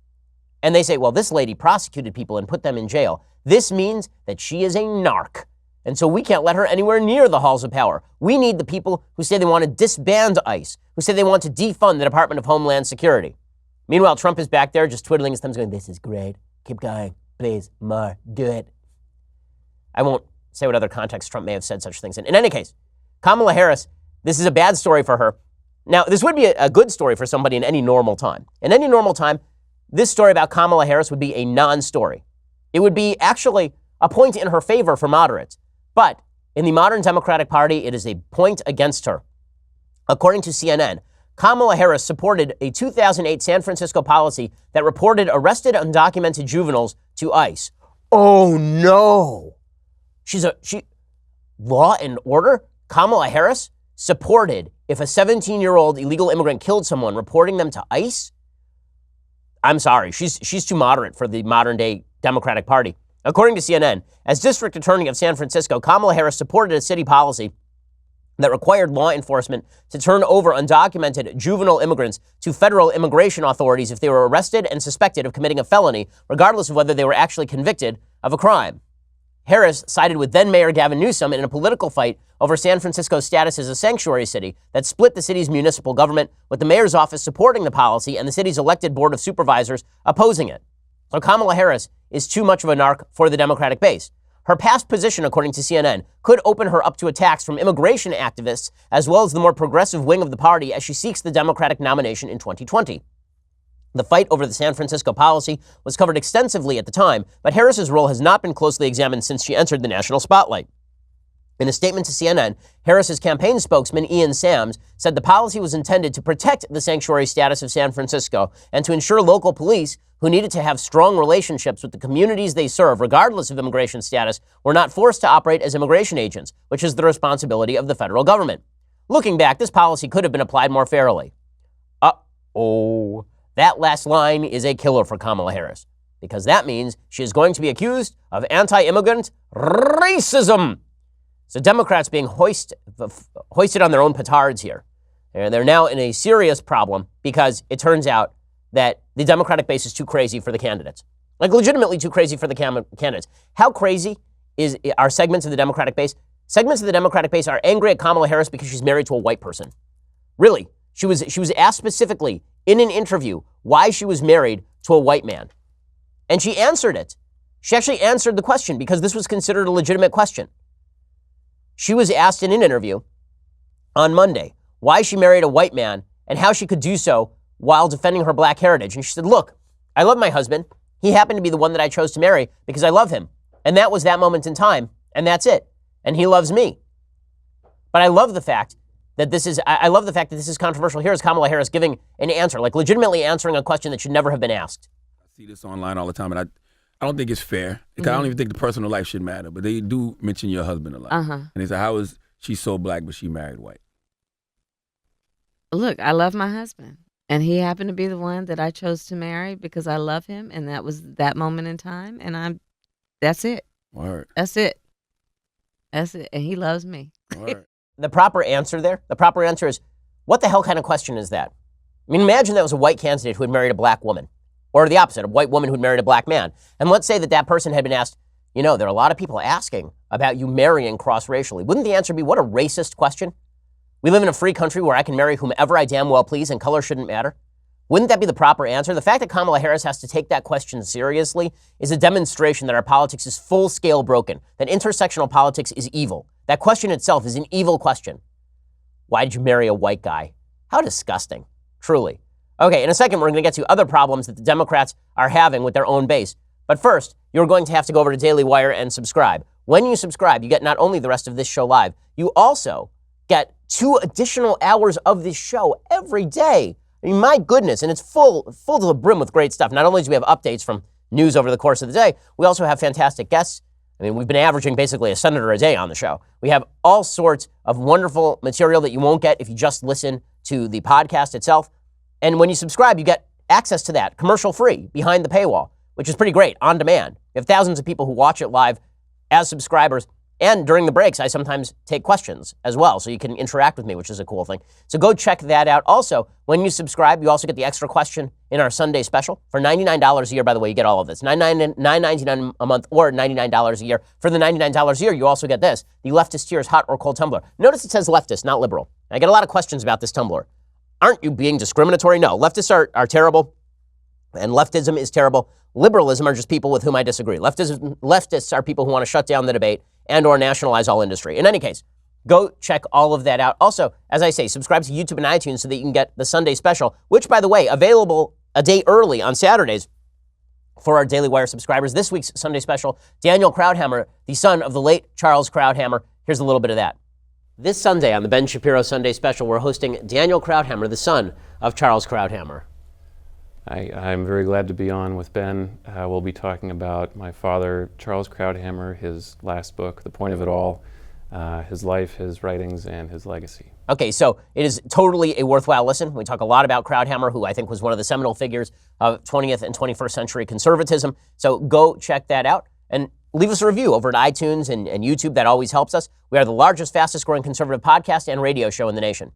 and they say, well, this lady prosecuted people and put them in jail. This means that she is a narc. And so we can't let her anywhere near the halls of power. We need the people who say they want to disband ICE, who say they want to defund the Department of Homeland Security. Meanwhile, Trump is back there just twiddling his thumbs going, this is great. Keep going. Please, more. Do it. I won't say what other context Trump may have said such things in. In any case, Kamala Harris, this is a bad story for her. Now, this would be a good story for somebody in any normal time. In any normal time, this story about Kamala Harris would be a non-story. It would be actually a point in her favor for moderates. But in the modern Democratic Party, it is a point against her. According to CNN, Kamala Harris supported a 2008 San Francisco policy that reported arrested undocumented juveniles to ICE. Oh no! Law and order? Kamala Harris supported if a 17-year-old illegal immigrant killed someone, reporting them to ICE? I'm sorry, she's too moderate for the modern day Democratic Party. According to CNN, as district attorney of San Francisco, Kamala Harris supported a city policy that required law enforcement to turn over undocumented juvenile immigrants to federal immigration authorities if they were arrested and suspected of committing a felony, regardless of whether they were actually convicted of a crime. Harris sided with then-Mayor Gavin Newsom in a political fight over San Francisco's status as a sanctuary city that split the city's municipal government, with the mayor's office supporting the policy and the city's elected board of supervisors opposing it. So Kamala Harris is too much of a narc for the Democratic base. Her past position, according to CNN, could open her up to attacks from immigration activists as well as the more progressive wing of the party as she seeks the Democratic nomination in 2020. The fight over the San Francisco policy was covered extensively at the time, but Harris's role has not been closely examined since she entered the national spotlight. In a statement to CNN, Harris's campaign spokesman, Ian Sams, said the policy was intended to protect the sanctuary status of San Francisco and to ensure local police, who needed to have strong relationships with the communities they serve, regardless of immigration status, were not forced to operate as immigration agents, which is the responsibility of the federal government. Looking back, this policy could have been applied more fairly. That last line is a killer for Kamala Harris, because that means she is going to be accused of anti-immigrant racism. So Democrats being hoisted on their own petards here. And they're now in a serious problem because it turns out that the Democratic base is too crazy for the candidates. Like legitimately too crazy for the candidates. How crazy are segments of the Democratic base? Segments of the Democratic base are angry at Kamala Harris because she's married to a white person. Really. She was asked specifically in an interview why she was married to a white man. And she answered it. She actually answered the question because this was considered a legitimate question. She was asked in an interview on Monday why she married a white man and how she could do so while defending her black heritage. And she said, look, I love my husband. He happened to be the one that I chose to marry because I love him. And that was that moment in time. And that's it. And he loves me. But I love the fact that this is, I love the fact that this is controversial. Here is Kamala Harris giving an answer, like legitimately answering a question that should never have been asked. I see this online all the time, and I don't think it's fair. I don't even think the personal life should matter, but they do mention your husband a lot. And they say, how is she so black, but she married white? Look, I love my husband, and he happened to be the one that I chose to marry because I love him, and that was that moment in time, and that's it. Word. That's it. That's it, and he loves me. Word. The proper answer is, what the hell kind of question is that? I mean, imagine that was a white candidate who had married a black woman, or the opposite, a white woman who'd married a black man. And let's say that person had been asked, you know, there are a lot of people asking about you marrying cross-racially. Wouldn't the answer be, what a racist question? We live in a free country where I can marry whomever I damn well please and color shouldn't matter. Wouldn't that be the proper answer? The fact that Kamala Harris has to take that question seriously is a demonstration that our politics is full-scale broken, that intersectional politics is evil. That question itself is an evil question. Why did you marry a white guy? How disgusting, truly. Okay, in a second, we're going to get to other problems that the Democrats are having with their own base. But first, you're going to have to go over to Daily Wire and subscribe. When you subscribe, you get not only the rest of this show live, you also get 2 additional hours of this show every day. I mean, my goodness, and it's full to the brim with great stuff. Not only do we have updates from news over the course of the day, we also have fantastic guests. I mean, we've been averaging basically a senator a day on the show. We have all sorts of wonderful material that you won't get if you just listen to the podcast itself. And when you subscribe, you get access to that commercial-free, behind the paywall, which is pretty great, on demand. We have thousands of people who watch it live as subscribers. And during the breaks, I sometimes take questions as well, so you can interact with me, which is a cool thing. So go check that out. Also, when you subscribe, you also get the extra question in our Sunday special. For $99 a year, by the way, you get all of this. $9.99 a month or $99 a year. For the $99 a year, you also get this, the Leftist Tears Hot or Cold Tumbler. Notice it says leftist, not liberal. I get a lot of questions about this tumbler. Aren't you being discriminatory? No, leftists are terrible, and leftism is terrible. Liberalism are just people with whom I disagree. Leftists are people who want to shut down the debate and or nationalize all industry. In any case, go check all of that out. Also, as I say, subscribe to YouTube and iTunes so that you can get the Sunday special, which, by the way, available a day early on Saturdays for our Daily Wire subscribers. This week's Sunday special, Daniel Krauthammer, the son of the late Charles Krauthammer. Here's a little bit of that. This Sunday on the Ben Shapiro Sunday special, we're hosting Daniel Krauthammer, the son of Charles Krauthammer. I'm very glad to be on with Ben. We'll be talking about my father, Charles Krauthammer, his last book, The Point of It All, his life, his writings, and his legacy. Okay, so it is totally a worthwhile listen. We talk a lot about Krauthammer, who I think was one of the seminal figures of 20th and 21st century conservatism. So go check that out and leave us a review over at iTunes and YouTube. That always helps us. We are the largest, fastest growing conservative podcast and radio show in the nation.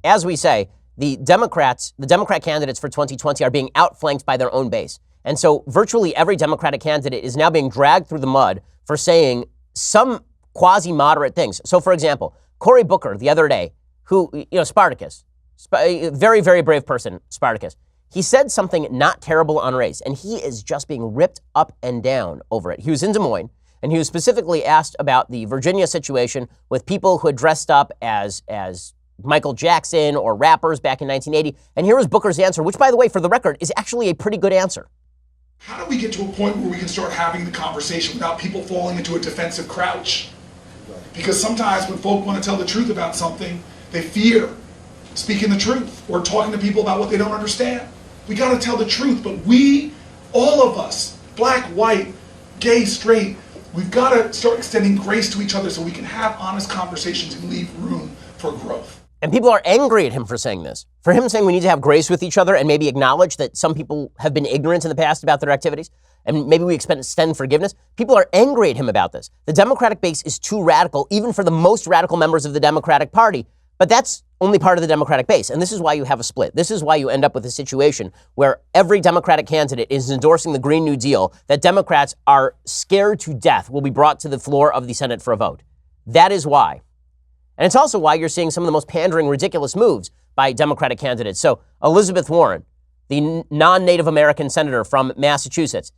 As we say, the Democrat candidates for 2020 are being outflanked by their own base. And so virtually every Democratic candidate is now being dragged through the mud for saying some quasi-moderate things. So, for example, Cory Booker the other day, who, Spartacus, very, very brave person, Spartacus, he said something not terrible on race, and he is just being ripped up and down over it. He was in Des Moines, and he was specifically asked about the Virginia situation with people who had dressed up as Michael Jackson or rappers back in 1980. And here was Booker's answer, which, by the way, for the record, is actually a pretty good answer. How do we get to a point where we can start having the conversation without people falling into a defensive crouch? Because sometimes when folk want to tell the truth about something, they fear speaking the truth or talking to people about what they don't understand. We got to tell the truth, but we, all of us, black, white, gay, straight, we've got to start extending grace to each other so we can have honest conversations and leave room for growth. And people are angry at him for saying this, for him saying we need to have grace with each other and maybe acknowledge that some people have been ignorant in the past about their activities, and maybe we extend forgiveness. People are angry at him about this. The Democratic base is too radical, even for the most radical members of the Democratic Party, but that's only part of the Democratic base, and this is why you have a split. This is why you end up with a situation where every Democratic candidate is endorsing the Green New Deal that Democrats are scared to death will be brought to the floor of the Senate for a vote. That is why. And it's also why you're seeing some of the most pandering, ridiculous moves by Democratic candidates. So Elizabeth Warren, the non-Native American senator from Massachusetts,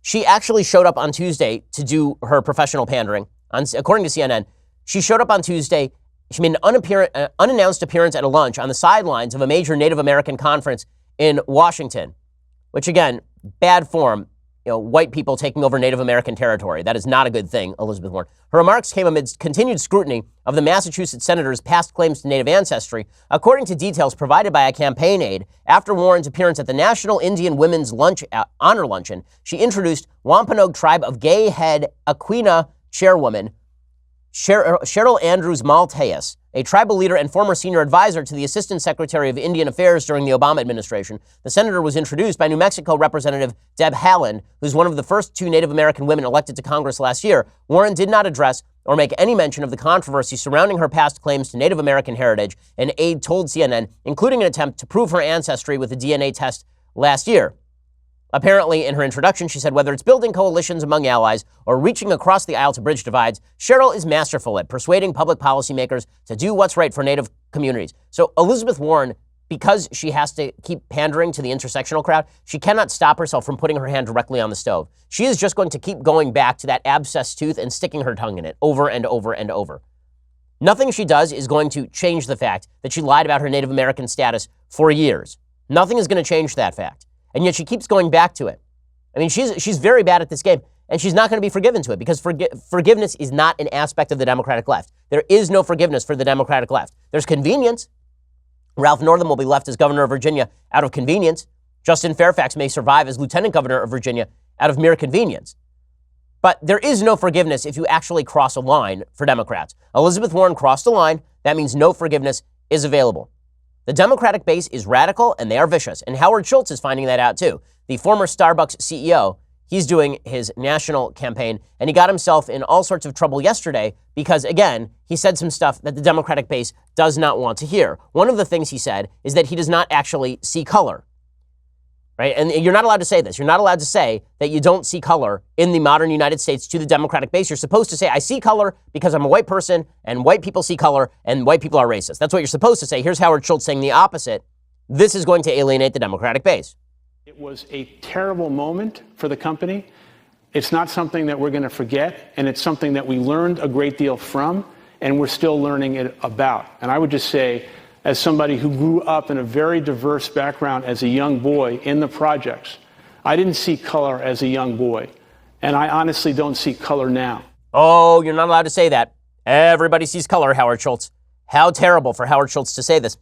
she actually showed up on Tuesday to do her professional pandering. According to CNN, she showed up on Tuesday. She made an unannounced appearance at a lunch on the sidelines of a major Native American conference in Washington, which, again, bad form. white people taking over Native American territory. That is not a good thing, Elizabeth Warren. Her remarks came amidst continued scrutiny of the Massachusetts senator's past claims to Native ancestry, according to details provided by a campaign aide. After Warren's appearance at the National Indian Women's Honor Luncheon, she introduced Wampanoag Tribe of Gay Head Aquina chairwoman Cheryl Andrews Maltayas, a tribal leader and former senior advisor to the Assistant Secretary of Indian Affairs during the Obama administration. The senator was introduced by New Mexico Representative Deb Haaland, who's one of the first 2 Native American women elected to Congress last year. Warren did not address or make any mention of the controversy surrounding her past claims to Native American heritage, an aide told CNN, including an attempt to prove her ancestry with a DNA test last year. Apparently, in her introduction, she said whether it's building coalitions among allies or reaching across the aisle to bridge divides, Cheryl is masterful at persuading public policymakers to do what's right for Native communities. So Elizabeth Warren, because she has to keep pandering to the intersectional crowd, she cannot stop herself from putting her hand directly on the stove. She is just going to keep going back to that abscessed tooth and sticking her tongue in it over and over and over. Nothing she does is going to change the fact that she lied about her Native American status for years. Nothing is going to change that fact. And yet she keeps going back to it. I mean, she's very bad at this game, and she's not going to be forgiven to it because forgiveness is not an aspect of the Democratic left. There is no forgiveness for the Democratic left. There's convenience. Ralph Northam will be left as governor of Virginia out of convenience. Justin Fairfax may survive as lieutenant governor of Virginia out of mere convenience. But there is no forgiveness if you actually cross a line for Democrats. Elizabeth Warren crossed a line. That means no forgiveness is available. The Democratic base is radical and they are vicious. And Howard Schultz is finding that out too. The former Starbucks CEO, he's doing his national campaign and he got himself in all sorts of trouble yesterday because, again, he said some stuff that the Democratic base does not want to hear. One of the things he said is that he does not actually see color. Right? And you're not allowed to say this. You're not allowed to say that you don't see color in the modern United States to the Democratic base. You're supposed to say, I see color because I'm a white person and white people see color and white people are racist. That's what you're supposed to say. Here's Howard Schultz saying the opposite. This is going to alienate the Democratic base. It was a terrible moment for the company. It's not something that we're going to forget, and it's something that we learned a great deal from, and we're still learning it about. And I would just say, as somebody who grew up in a very diverse background as a young boy in the projects, I didn't see color as a young boy. And I honestly don't see color now. Oh, you're not allowed to say that. Everybody sees color, Howard Schultz. How terrible for Howard Schultz to say this.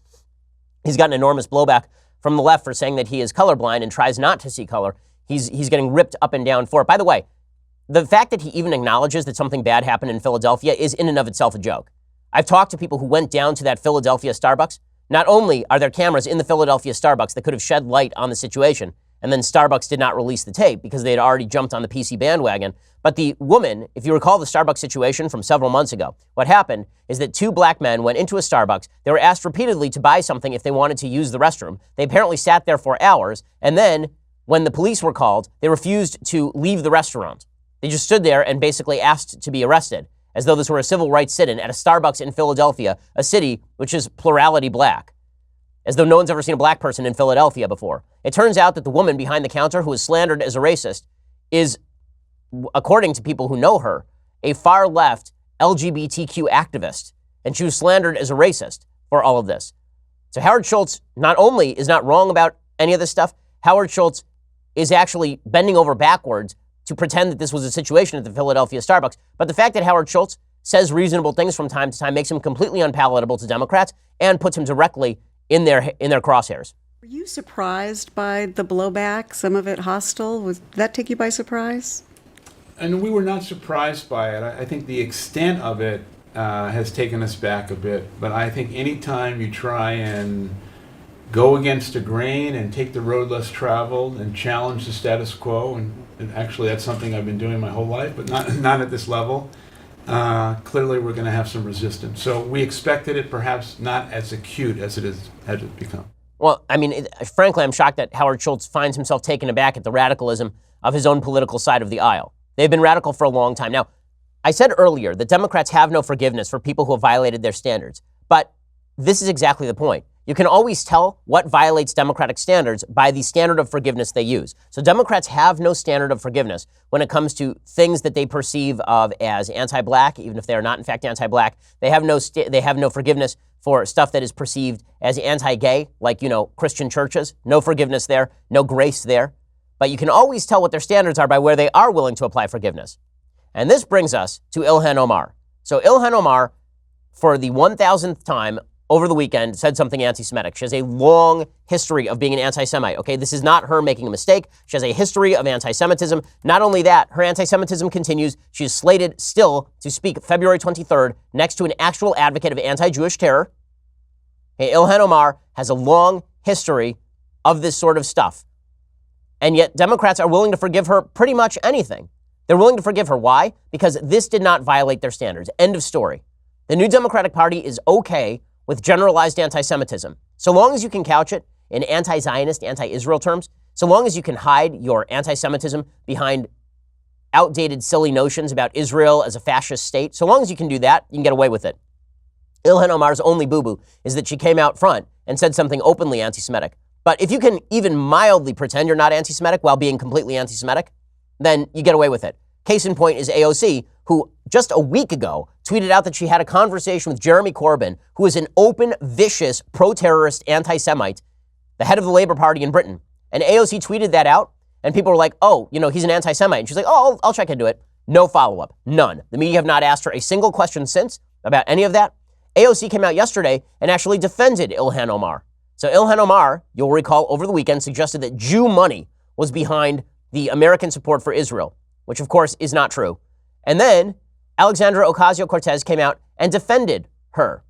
He's gotten enormous blowback from the left for saying that he is colorblind and tries not to see color. He's getting ripped up and down for it. By the way, the fact that he even acknowledges that something bad happened in Philadelphia is in and of itself a joke. I've talked to people who went down to that Philadelphia Starbucks. Not only are there cameras in the Philadelphia Starbucks that could have shed light on the situation, and then Starbucks did not release the tape because they had already jumped on the PC bandwagon, but the woman, if you recall the Starbucks situation from several months ago, what happened is that 2 black men went into a Starbucks. They were asked repeatedly to buy something if they wanted to use the restroom. They apparently sat there for hours, and then when the police were called, they refused to leave the restaurant. They just stood there and basically asked to be arrested, as though this were a civil rights sit-in at a Starbucks in Philadelphia, a city which is plurality black, as though no one's ever seen a black person in Philadelphia before. It turns out that the woman behind the counter who was slandered as a racist is, according to people who know her, a far-left LGBTQ activist, and she was slandered as a racist for all of this. So Howard Schultz not only is not wrong about any of this stuff, Howard Schultz is actually bending over backwards to pretend that this was a situation at the Philadelphia Starbucks. But the fact that Howard Schultz says reasonable things from time to time makes him completely unpalatable to Democrats and puts him directly in their crosshairs. Were you surprised by the blowback, some of it hostile? Did that take you by surprise? And we were not surprised by it. I think the extent of it has taken us back a bit. But I think anytime you try and go against the grain and take the road less traveled and challenge the status quo, and actually that's something I've been doing my whole life, but not at this level, clearly we're going to have some resistance. So we expected it perhaps not as acute as it has become. Well, I mean, frankly, I'm shocked that Howard Schultz finds himself taken aback at the radicalism of his own political side of the aisle. They've been radical for a long time. Now, I said earlier that Democrats have no forgiveness for people who have violated their standards, but this is exactly the point. You can always tell what violates Democratic standards by the standard of forgiveness they use. So Democrats have no standard of forgiveness when it comes to things that they perceive of as anti-black, even if they are not in fact anti-black. They have no forgiveness for stuff that is perceived as anti-gay, like, Christian churches. No forgiveness there, no grace there. but you can always tell what their standards are by where they are willing to apply forgiveness. And this brings us to Ilhan Omar. So Ilhan Omar, for the 1,000th time over the weekend, said something anti-Semitic. She has a long history of being an anti-Semite, okay? This is not her making a mistake. She has a history of anti-Semitism. Not only that, her anti-Semitism continues. She is slated still to speak February 23rd next to an actual advocate of anti-Jewish terror. Okay, Ilhan Omar has a long history of this sort of stuff. And yet Democrats are willing to forgive her pretty much anything. They're willing to forgive her. Why? Because this did not violate their standards. End of story. The New Democratic Party is okay with generalized anti-Semitism, so long as you can couch it in anti-Zionist, anti-Israel terms, so long as you can hide your anti-Semitism behind outdated, silly notions about Israel as a fascist state, so long as you can do that, you can get away with it. Ilhan Omar's only boo-boo is that she came out front and said something openly anti-Semitic. But if you can even mildly pretend you're not anti-Semitic while being completely anti-Semitic, then you get away with it. Case in point is AOC, who just a week ago tweeted out that she had a conversation with Jeremy Corbyn, who is an open, vicious, pro-terrorist anti-Semite, the head of the Labour Party in Britain. And AOC tweeted that out, and people were like, oh, he's an anti-Semite. And she's like, oh, I'll check into it. No follow-up. None. The media have not asked her a single question since about any of that. AOC came out yesterday and actually defended Ilhan Omar. So Ilhan Omar, you'll recall over the weekend, suggested that Jew money was behind the American support for Israel, which of course is not true. And then Alexandra Ocasio-Cortez came out and defended her.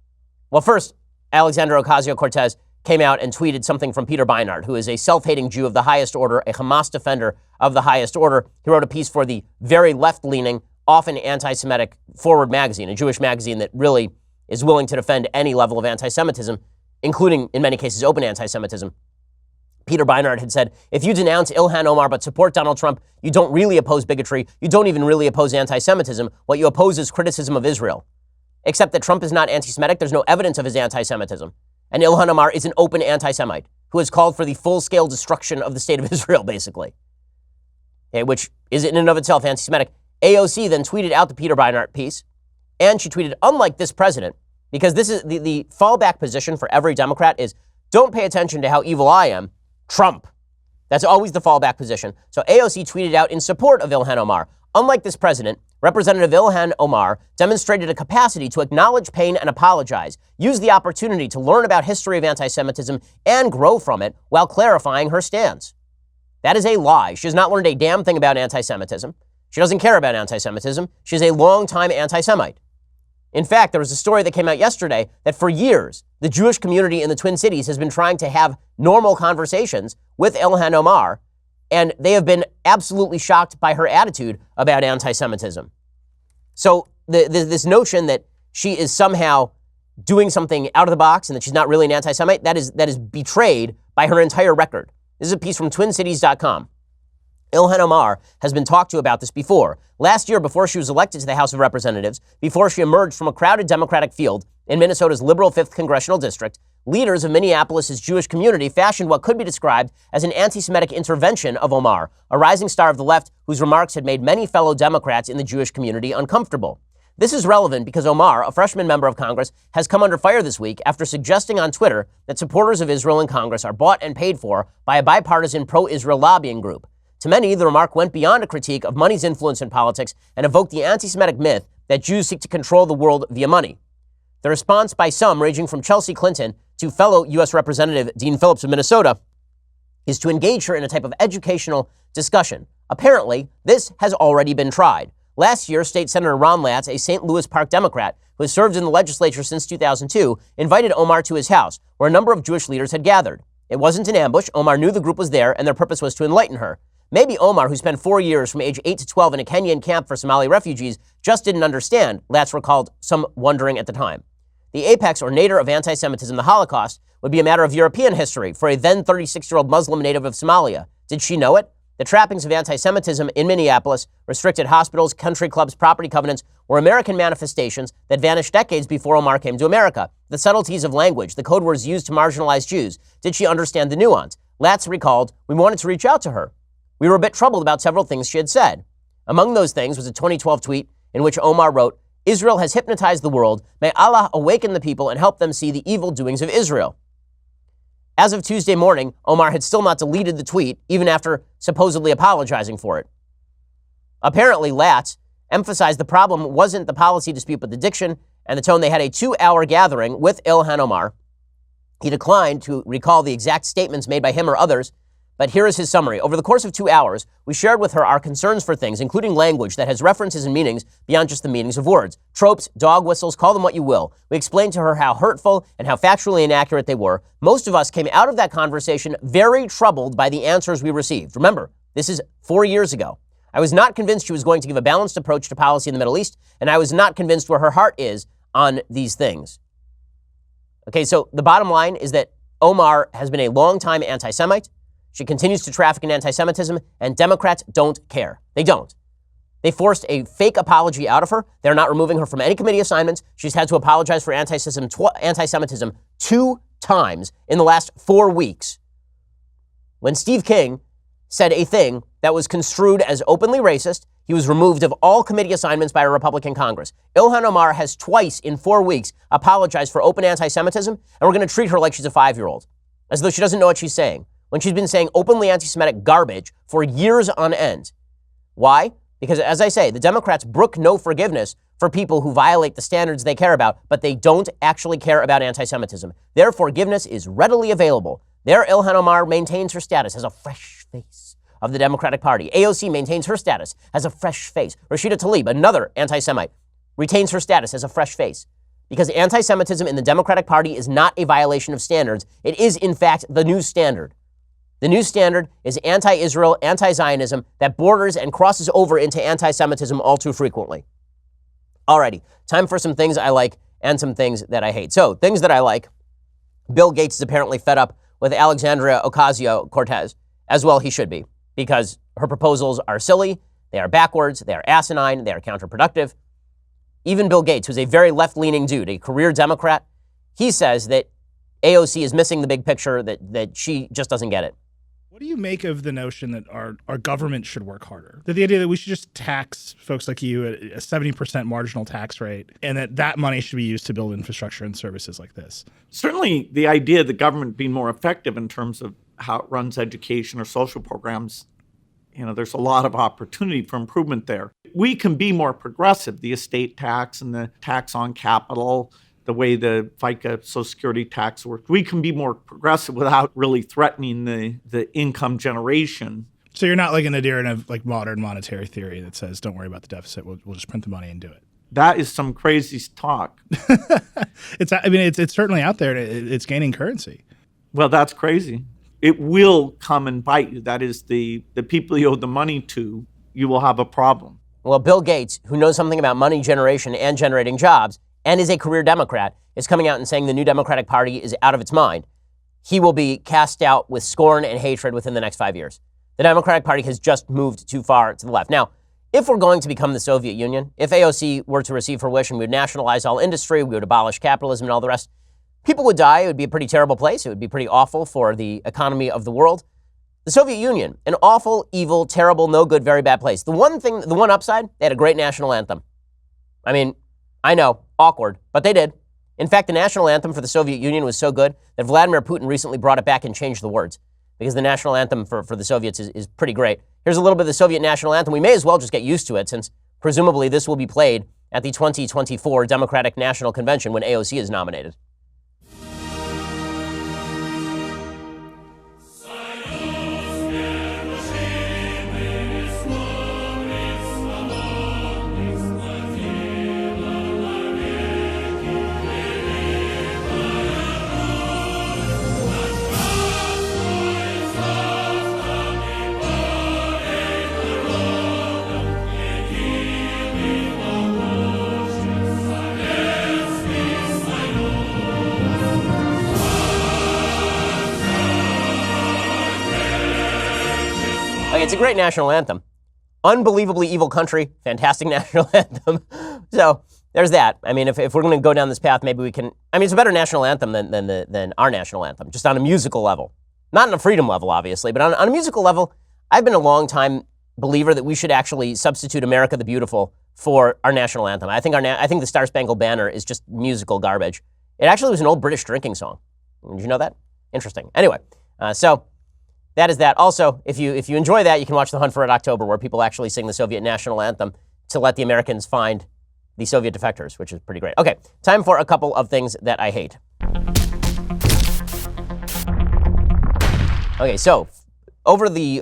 Well, first, Alexandra Ocasio-Cortez came out and tweeted something from Peter Beinart, who is a self-hating Jew of the highest order, a Hamas defender of the highest order. He wrote a piece for the very left-leaning, often anti-Semitic Forward magazine, a Jewish magazine that really is willing to defend any level of anti-Semitism, including, in many cases, open anti-Semitism. Peter Beinart had said, if you denounce Ilhan Omar but support Donald Trump, you don't really oppose bigotry. You don't even really oppose anti-Semitism. What you oppose is criticism of Israel. Except that Trump is not anti-Semitic. There's no evidence of his anti-Semitism. And Ilhan Omar is an open anti-Semite who has called for the full-scale destruction of the state of Israel, basically, which is in and of itself anti-Semitic. AOC then tweeted out the Peter Beinart piece, and she tweeted, unlike this president, because this is the fallback position for every Democrat is, don't pay attention to how evil I am, Trump. That's always the fallback position. So AOC tweeted out in support of Ilhan Omar. Unlike this president, Representative Ilhan Omar demonstrated a capacity to acknowledge pain and apologize, use the opportunity to learn about history of anti-Semitism and grow from it while clarifying her stance. That is a lie. She has not learned a damn thing about anti-Semitism. She doesn't care about anti-Semitism. She's a longtime anti-Semite. In fact, there was a story that came out yesterday that for years, the Jewish community in the Twin Cities has been trying to have normal conversations with Ilhan Omar, and they have been absolutely shocked by her attitude about anti-Semitism. So this notion that she is somehow doing something out of the box and that she's not really an anti-Semite, that is betrayed by her entire record. This is a piece from TwinCities.com. Ilhan Omar has been talked to about this before. Last year, before she was elected to the House of Representatives, before she emerged from a crowded Democratic field in Minnesota's liberal 5th Congressional District, leaders of Minneapolis' Jewish community fashioned what could be described as an anti-Semitic intervention of Omar, a rising star of the left whose remarks had made many fellow Democrats in the Jewish community uncomfortable. This is relevant because Omar, a freshman member of Congress, has come under fire this week after suggesting on Twitter that supporters of Israel in Congress are bought and paid for by a bipartisan pro-Israel lobbying group. To many, the remark went beyond a critique of money's influence in politics and evoked the anti-Semitic myth that Jews seek to control the world via money. The response by some, ranging from Chelsea Clinton to fellow U.S. Representative Dean Phillips of Minnesota, is to engage her in a type of educational discussion. Apparently, this has already been tried. Last year, State Senator Ron Latz, a St. Louis Park Democrat who has served in the legislature since 2002, invited Omar to his house, where a number of Jewish leaders had gathered. It wasn't an ambush. Omar knew the group was there, and their purpose was to enlighten her. Maybe Omar, who spent 4 years from age 8 to 12 in a Kenyan camp for Somali refugees, just didn't understand, Latz recalled some wondering at the time. The apex or nadir of anti-Semitism, the Holocaust, would be a matter of European history for a then 36-year-old Muslim native of Somalia. Did she know it? The trappings of anti-Semitism in Minneapolis, restricted hospitals, country clubs, property covenants, were American manifestations that vanished decades before Omar came to America. The subtleties of language, the code words used to marginalize Jews. Did she understand the nuance? Latz recalled, we wanted to reach out to her. We were a bit troubled about several things she had said. Among those things was a 2012 tweet in which Omar wrote, Israel has hypnotized the world. May Allah awaken the people and help them see the evil doings of Israel. As of Tuesday morning, Omar had still not deleted the tweet, even after supposedly apologizing for it. Apparently, Latz emphasized the problem wasn't the policy dispute but the diction and the tone. They had a 2-hour gathering with Ilhan Omar. He declined to recall the exact statements made by him or others, but here is his summary. Over the course of 2 hours, we shared with her our concerns for things, including language that has references and meanings beyond just the meanings of words. Tropes, dog whistles, call them what you will. We explained to her how hurtful and how factually inaccurate they were. Most of us came out of that conversation very troubled by the answers we received. Remember, this is 4 years ago. I was not convinced she was going to give a balanced approach to policy in the Middle East, and I was not convinced where her heart is on these things. Okay, so the bottom line is that Omar has been a longtime anti-Semite. She continues to traffic in anti-Semitism, and Democrats don't care. They don't. They forced a fake apology out of her. They're not removing her from any committee assignments. She's had to apologize for anti-Semitism 2 times in the last 4 weeks. When Steve King said a thing that was construed as openly racist, he was removed of all committee assignments by a Republican Congress. Ilhan Omar has twice in 4 weeks apologized for open anti-Semitism, and we're going to treat her like she's a 5-year-old, as though she doesn't know what she's saying, when she's been saying openly anti-Semitic garbage for years on end. Why? Because, as I say, the Democrats brook no forgiveness for people who violate the standards they care about, but they don't actually care about anti-Semitism. Their forgiveness is readily available. Their Ilhan Omar maintains her status as a fresh face of the Democratic Party. AOC maintains her status as a fresh face. Rashida Tlaib, another anti-Semite, retains her status as a fresh face. Because anti-Semitism in the Democratic Party is not a violation of standards. It is, in fact, the new standard. The new standard is anti-Israel, anti-Zionism that borders and crosses over into anti-Semitism all too frequently. Alrighty, time for some things I like and some things that I hate. So, things that I like. Bill Gates is apparently fed up with Alexandria Ocasio-Cortez, as well he should be, because her proposals are silly, they are backwards, they are asinine, they are counterproductive. Even Bill Gates, who's a very left-leaning dude, a career Democrat, he says that AOC is missing the big picture, that she just doesn't get it. What do you make of the notion that our government should work harder? That the idea that we should just tax folks like you at a 70% marginal tax rate, and that money should be used to build infrastructure and services like this? Certainly the idea of the government being more effective in terms of how it runs education or social programs, there's a lot of opportunity for improvement there. We can be more progressive. The estate tax and the tax on capital, the way the FICA Social Security tax works, we can be more progressive without really threatening the income generation. So you're not like an adherent of like modern monetary theory that says, don't worry about the deficit, we'll just print the money and do it. That is some crazy talk. It's certainly out there. It's gaining currency. Well, that's crazy. It will come and bite you. That is the people you owe the money to, you will have a problem. Well, Bill Gates, who knows something about money generation and generating jobs, and is a career Democrat, is coming out and saying the new Democratic Party is out of its mind. He will be cast out with scorn and hatred within the next 5 years. The Democratic Party has just moved too far to the left. Now, if we're going to become the Soviet Union, if AOC were to receive her wish and we would nationalize all industry, we would abolish capitalism and all the rest, people would die. It would be a pretty terrible place. It would be pretty awful for the economy of the world. The Soviet Union, an awful, evil, terrible, no good, very bad place. The one upside, they had a great national anthem. I mean, I know, awkward, but they did. In fact, the national anthem for the Soviet Union was so good that Vladimir Putin recently brought it back and changed the words, because the national anthem for the Soviets is pretty great. Here's a little bit of the Soviet national anthem. We may as well just get used to it, since presumably this will be played at the 2024 Democratic National Convention when AOC is nominated. It's a great national anthem. Unbelievably evil country, fantastic national anthem. So there's that. I mean, if we're going to go down this path, maybe we can. I mean, it's a better national anthem than our national anthem, just on a musical level. Not on a freedom level, obviously, but on a musical level, I've been a long time believer that we should actually substitute America the Beautiful for our national anthem. I think the Star Spangled Banner is just musical garbage. It actually was an old British drinking song. Did you know that? Interesting. Anyway, so that is that. Also, if you enjoy that, you can watch The Hunt for Red October, where people actually sing the Soviet national anthem to let the Americans find the Soviet defectors, which is pretty great. Okay, time for a couple of things that I hate. Okay, so over the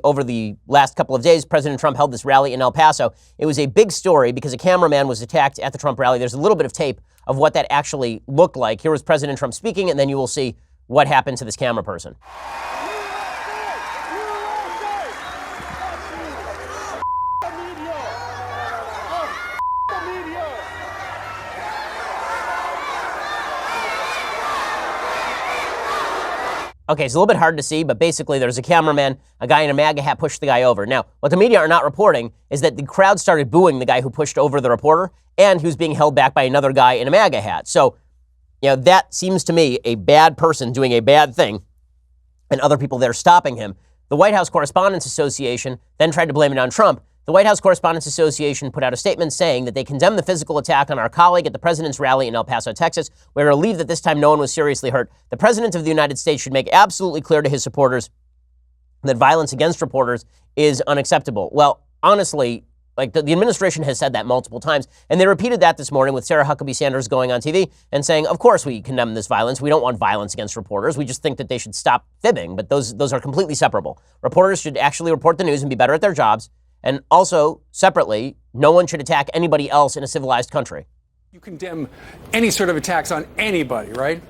last couple of days, President Trump held this rally in El Paso. It was a big story because a cameraman was attacked at the Trump rally. There's a little bit of tape of what that actually looked like. Here was President Trump speaking, and then you will see what happened to this camera person. Okay, it's a little bit hard to see, but basically there's a cameraman, a guy in a MAGA hat pushed the guy over. Now, what the media are not reporting is that the crowd started booing the guy who pushed over the reporter, and he was being held back by another guy in a MAGA hat. So, that seems to me a bad person doing a bad thing, and other people there stopping him. The White House Correspondents Association then tried to blame it on Trump. The White House Correspondents Association put out a statement saying that they condemn the physical attack on our colleague at the president's rally in El Paso, Texas. We're relieved that this time no one was seriously hurt. The president of the United States should make absolutely clear to his supporters that violence against reporters is unacceptable. Well, honestly, the administration has said that multiple times, and they repeated that this morning with Sarah Huckabee Sanders going on TV and saying, of course we condemn this violence. We don't want violence against reporters. We just think that they should stop fibbing, but those are completely separable. Reporters should actually report the news and be better at their jobs. And also, separately, no one should attack anybody else in a civilized country. You condemn any sort of attacks on anybody, right?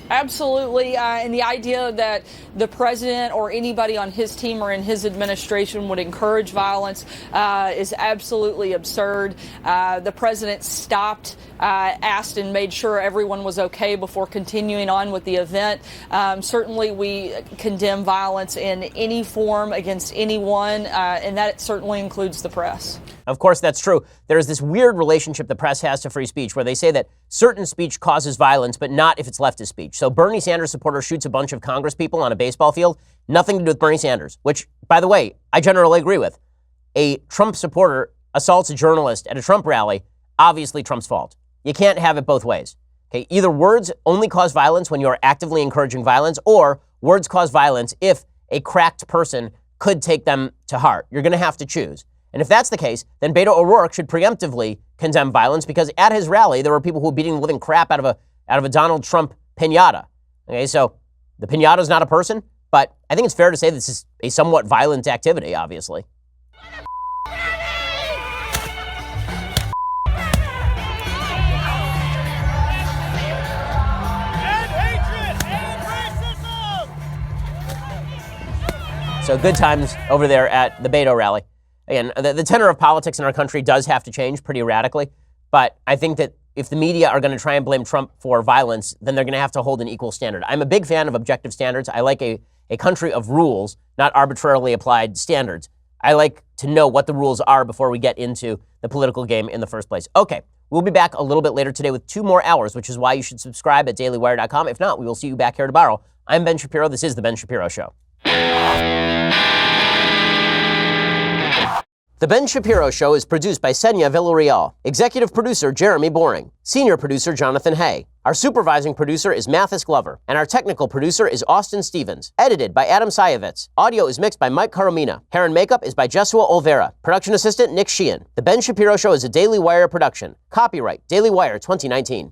Absolutely. And the idea that the president or anybody on his team or in his administration would encourage violence is absolutely absurd. The president stopped, asked and made sure everyone was okay before continuing on with the event. Certainly, we condemn violence in any form against anyone, and that certainly includes the press. Of course, that's true. There's this weird relationship the press has to free speech where they say that certain speech causes violence, but not if it's leftist speech. So Bernie Sanders supporter shoots a bunch of Congress people on a baseball field. Nothing to do with Bernie Sanders, which, by the way, I generally agree with. A Trump supporter assaults a journalist at a Trump rally, obviously Trump's fault. You can't have it both ways. Okay, either words only cause violence when you're actively encouraging violence, or words cause violence if a cracked person could take them to heart. You're going to have to choose. And if that's the case, then Beto O'Rourke should preemptively condemn violence because at his rally, there were people who were beating the living crap out of a Donald Trump piñata. Okay, so the piñata is not a person, but I think it's fair to say this is a somewhat violent activity, obviously. So good times over there at the Beto rally. Again, the tenor of politics in our country does have to change pretty radically, but I think that if the media are going to try and blame Trump for violence, then they're going to have to hold an equal standard. I'm a big fan of objective standards. I like a country of rules, not arbitrarily applied standards. I like to know what the rules are before we get into the political game in the first place. Okay, we'll be back a little bit later today with 2 more hours, which is why you should subscribe at dailywire.com. If not, we will see you back here tomorrow. I'm Ben Shapiro. This is The Ben Shapiro Show. The Ben Shapiro Show is produced by Senya Villarreal, executive producer Jeremy Boring, senior producer Jonathan Hay. Our supervising producer is Mathis Glover, and our technical producer is Austin Stevens. Edited by Adam Sayevitz. Audio is mixed by Mike Caromina. Hair and makeup is by Jesua Olvera. Production assistant Nick Sheehan. The Ben Shapiro Show is a Daily Wire production. Copyright Daily Wire 2019.